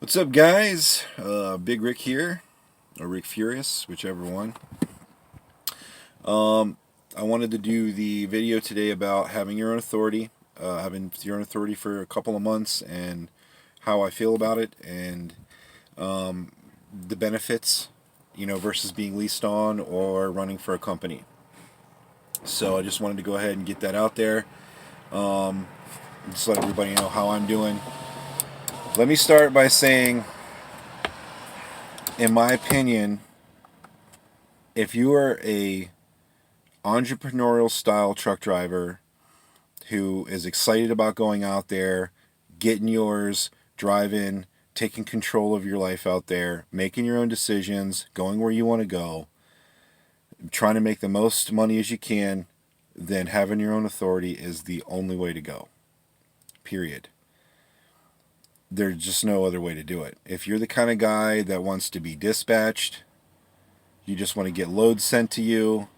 What's up, guys? Big Rick here, or Rick Furious, whichever one. I wanted to do the video today about having your own authority, having your own authority for a couple of months, and how I feel about it, and the benefits, versus being leased on or running for a company. So I just wanted to go ahead and get that out there. Just let everybody know how I'm doing. Let me start by saying, in my opinion, if you are a entrepreneurial style truck driver who is excited about going out there, getting yours, driving, taking control of your life out there, making your own decisions, going where you want to go, trying to make the most money as you can, then having your own authority is the only way to go. Period. There's just no other way to do it. If you're the kind of guy that wants to be dispatched, you just want to get loads sent to you,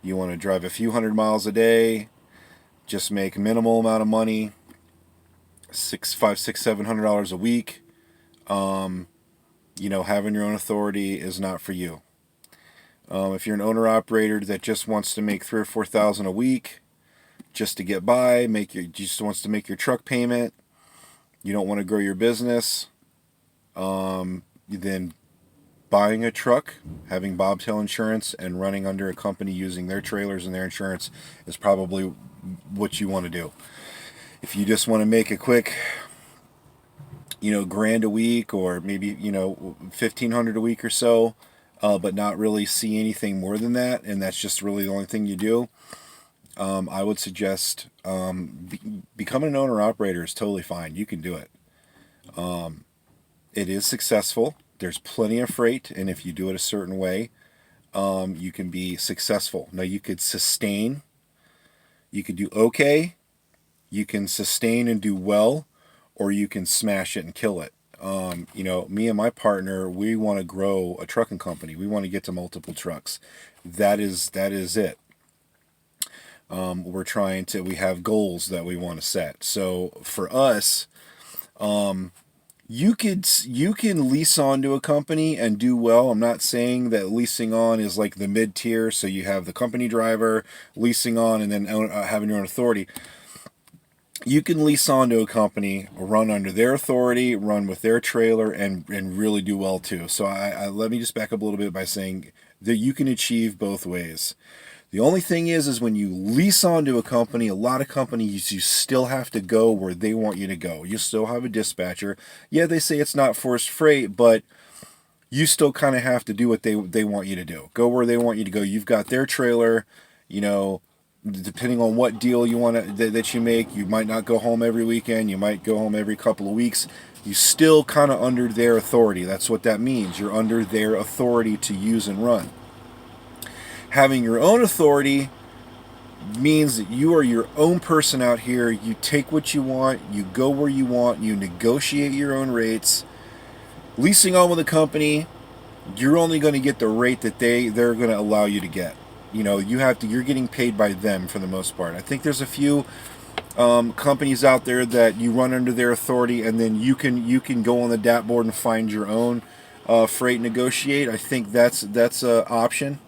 you want to drive a few hundred miles a day, just make minimal amount of money, $700 a week, having your own authority is not for you. If you're an owner operator that just wants to make $3,000 or $4,000 a week just to get by, just wants to make your truck payment, you don't want to grow your business, then buying a truck, having bobtail insurance, and running under a company using their trailers and their insurance is probably what you want to do. If you just want to make a quick, grand a week, or maybe, $1,500 a week or so, but not really see anything more than that, and that's just really the only thing you do, I would suggest becoming an owner operator is totally fine. You can do it. It is successful. There's plenty of freight, and if you do it a certain way, you can be successful. Now, you could sustain. You could do okay. You can sustain and do well, or you can smash it and kill it. Me and my partner, we want to grow a trucking company. We want to get to multiple trucks. That is it. We have goals that we want to set. So for us, you can lease on to a company and do well. I'm not saying that leasing on is like the mid tier. So you have the company driver leasing on and then having your own authority. You can lease on to a company, run under their authority, run with their trailer, and really do well too. So let me just back up a little bit by saying that you can achieve both ways. The only thing is when you lease onto a company, a lot of companies, you still have to go where they want you to go. You still have a dispatcher. Yeah, they say it's not forced freight, but you still kind of have to do what they want you to do. Go where they want you to go. You've got their trailer, depending on what deal you want that you make. You might not go home every weekend. You might go home every couple of weeks. You still kind of under their authority. That's what that means. You're under their authority to use and run. Having your own authority means that you are your own person out here. You take what you want, you go where you want, you negotiate your own rates. Leasing on with a company, you're only going to get the rate that they're going to allow you to get. You're getting paid by them for the most part. I think there's a few companies out there that you run under their authority, and then you can go on the DAT board and find your own freight, negotiate. I think that's an option,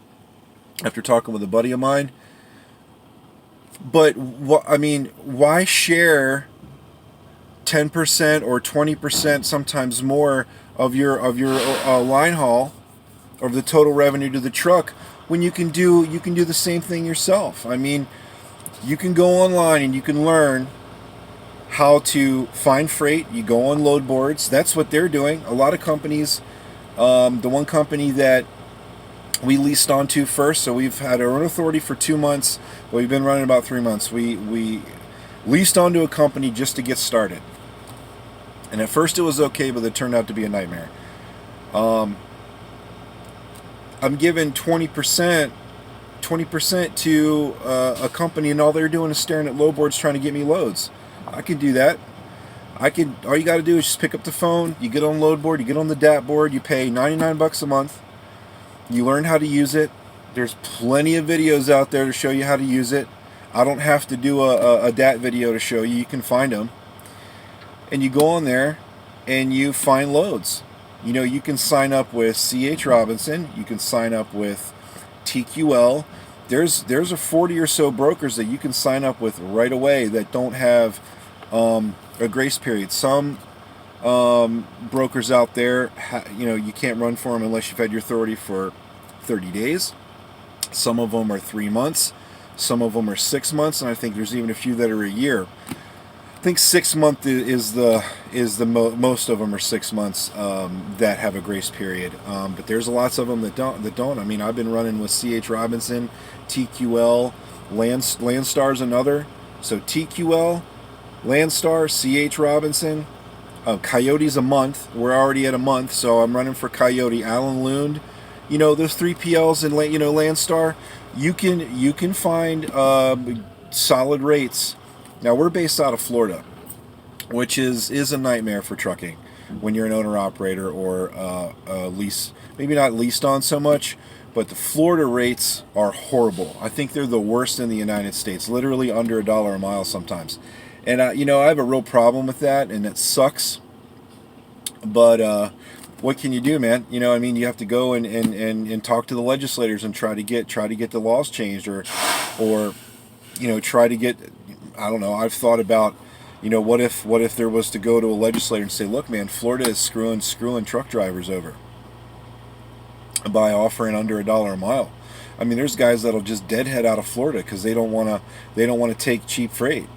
after talking with a buddy of mine. But why share 10% or 20%, sometimes more, of your line haul, of the total revenue to the truck, when you can do the same thing yourself? You can go online and you can learn how to find freight. You go on load boards. That's what they're doing. A lot of companies, the one company that we leased onto first, so we've had our own authority for 2 months, but we've been running about 3 months. We leased onto a company just to get started, and at first it was okay, but it turned out to be a nightmare. I'm giving 20% to a company, and all they're doing is staring at load boards trying to get me loads. I can do that. All you got to do is just pick up the phone, you get on load board, you get on the DAT board, you pay $99 a month. You learn how to use it. There's plenty of videos out there to show you how to use it. I don't have to do a DAT video to show you. You can find them. And you go on there, and you find loads. You know, you can sign up with C.H. Robinson, you can sign up with TQL. There's a 40 or so brokers that you can sign up with right away that don't have a grace period. Some brokers out there, you know, you can't run for them unless you've had your authority for 30 days. Some of them are 3 months. Some of them are 6 months, and I think there's even a few that are a year. I think 6 month is the most of them are 6 months that have a grace period. But there's lots of them that don't. I mean, I've been running with C.H. Robinson, TQL, Landstar's another. So TQL, Landstar, C.H. Robinson, Coyote's a month. We're already at a month, so I'm running for Coyote. Alan Lund, you know, those 3PLs and Landstar, you can find solid rates. Now we're based out of Florida, which is a nightmare for trucking when you're an owner operator or lease. Maybe not leased on so much, but the Florida rates are horrible. I think they're the worst in the United States. Literally under $1 a mile sometimes. And you know, I have a real problem with that, and it sucks. But what can you do, man? You know, I mean, you have to go and talk to the legislators and try to get the laws changed, or you know, try to get. I don't know. I've thought about, you know, what if there was to go to a legislator and say, look, man, Florida is screwing truck drivers over by offering under $1 a mile. I mean, there's guys that'll just deadhead out of Florida because they don't want to take cheap freight.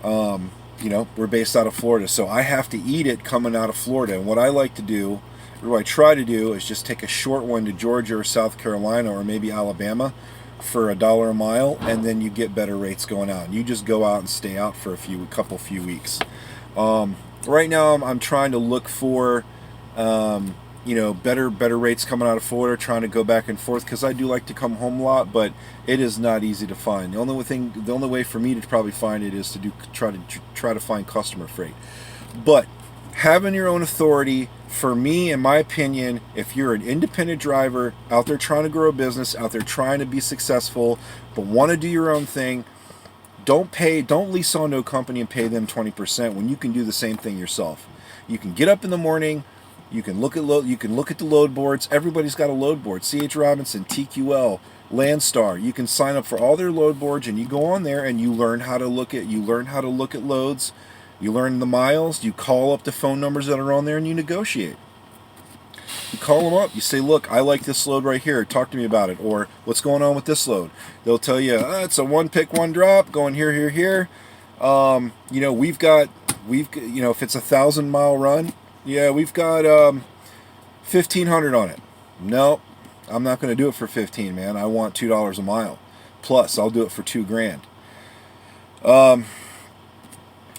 You know, we're based out of Florida, so I have to eat it coming out of Florida. And what I like to do, or what I try to do, is just take a short one to Georgia or South Carolina or maybe Alabama for $1 a mile, and then you get better rates going out. And you just go out and stay out for a few weeks. Right now, I'm trying to look for you know, better rates coming out of Florida, trying to go back and forth, because I do like to come home a lot, but it is not easy to find. The only way for me to probably find it is to try to find customer freight. But having your own authority, for me, in my opinion, if you're an independent driver out there trying to grow a business, out there trying to be successful, but want to do your own thing, don't lease onto a company and pay them 20% when you can do the same thing yourself. You can get up in the morning. You can look at the load boards. Everybody's got a load board. C.H. Robinson, TQL, Landstar. You can sign up for all their load boards, and you go on there and you learn how to look at loads. You learn the miles. You call up the phone numbers that are on there, and you negotiate. You call them up. You say, "Look, I like this load right here. Talk to me about it." Or, "What's going on with this load?" They'll tell you, "It's a one pick, one drop, going here, here, here." You know, you know, if it's a 1,000-mile run. Yeah, we've got 1,500 on it. No, I'm not going to do it for 15, man. I want $2 a mile. Plus, I'll do it for $2,000.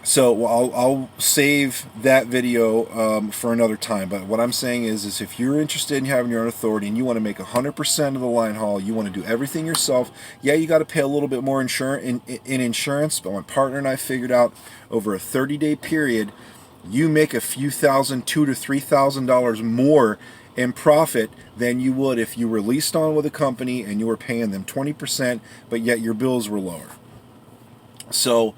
So I'll save that video for another time. But what I'm saying is if you're interested in having your own authority and you want to make 100% of the line haul, you want to do everything yourself. Yeah, you got to pay a little bit more in insurance. But my partner and I figured out over a 30-day period, you make a few thousand, $2,000 to $3,000 more in profit than you would if you were leased on with a company and you were paying them 20%, but yet your bills were lower. So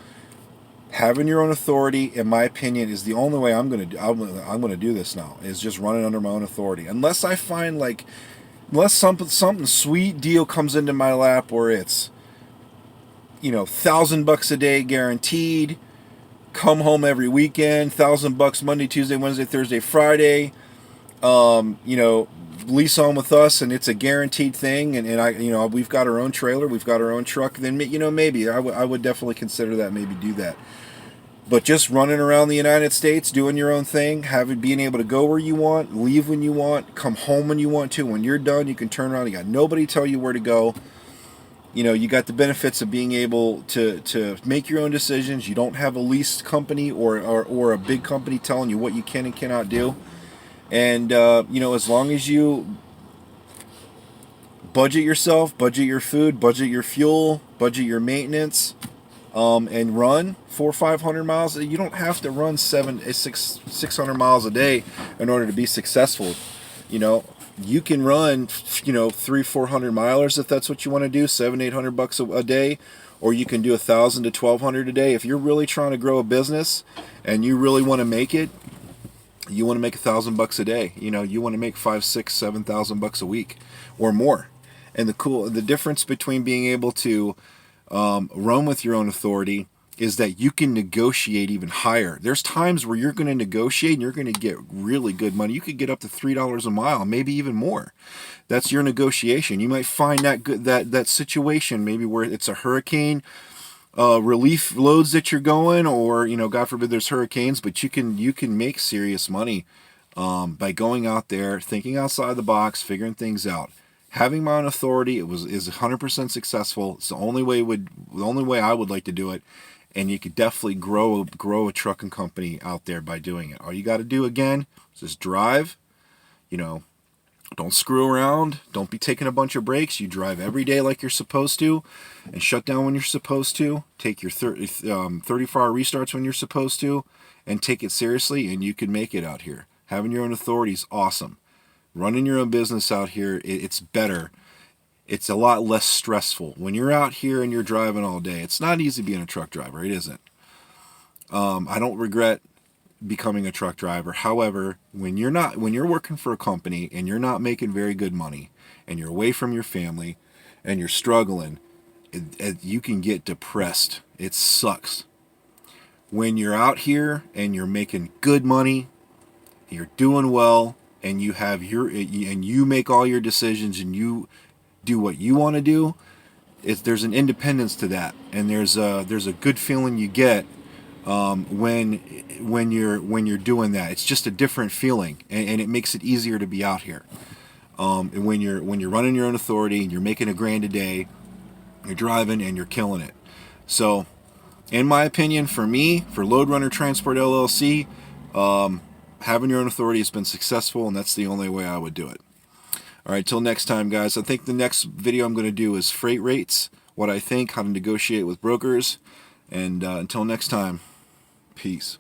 having your own authority, in my opinion, is the only way I'm going to do this now, is just running under my own authority. Unless I find unless something sweet deal comes into my lap where it's, you know, $1,000 a day guaranteed, come home every weekend, $1,000 Monday, Tuesday, Wednesday, Thursday, Friday, you know, lease on with us, and it's a guaranteed thing, and I, you know, we've got our own trailer, we've got our own truck, then, you know, maybe I would definitely consider that, maybe do that. But just running around the United States, doing your own thing, being able to go where you want, leave when you want, come home when you want to. When you're done, you can turn around. You got nobody tell you where to go. You know, you got the benefits of being able to make your own decisions. You don't have a leased company or a big company telling you what you can and cannot do. And, you know, as long as you budget yourself, budget your food, budget your fuel, budget your maintenance, and run 400 or 500 miles, you don't have to run 600 miles a day in order to be successful. You know, you can run, you know, 300-400 milers if that's what you want to do, $700-800 a day, or you can do 1,000 to 1,200 a day. If you're really trying to grow a business and you really want to make it, You want to make $1,000 a day. You want to make 5, 6, 7,000 bucks a week or more. And the difference between being able to run with your own authority is that you can negotiate even higher. There's times where you're going to negotiate and you're going to get really good money. You could get up to $3 a mile, maybe even more. That's your negotiation. You might find that situation maybe where it's a hurricane relief loads that you're going, or God forbid there's hurricanes, but you can make serious money by going out there, thinking outside the box, figuring things out. Having my own authority is 100% successful. It's the only way I would like to do it, and you could definitely grow a trucking company out there by doing it. All you got to do again is just drive. Don't screw around. Don't be taking a bunch of breaks. You drive every day like you're supposed to, and shut down when you're supposed to. Take your 34-hour restarts when you're supposed to, and take it seriously, and you can make it out here. Having your own authority is awesome. Running your own business out here, it's better. It's a lot less stressful. When you're out here and you're driving all day, it's not easy being a truck driver. It isn't. I don't regret becoming a truck driver. However, when you're working for a company and you're not making very good money, and you're away from your family and you're struggling, you can get depressed. It sucks. When you're out here and you're making good money, you're doing well, and you make all your decisions and you do what you want to do, there's an independence to that, and there's a good feeling you get when you're doing that. It's just a different feeling, and it makes it easier to be out here. And when you're running your own authority and you're making $1,000 a day, you're driving and you're killing it. So, in my opinion, for me, for Load Runner Transport LLC, having your own authority has been successful, and that's the only way I would do it. All right, till next time, guys. I think the next video I'm going to do is freight rates, what I think, how to negotiate with brokers, and until next time, peace.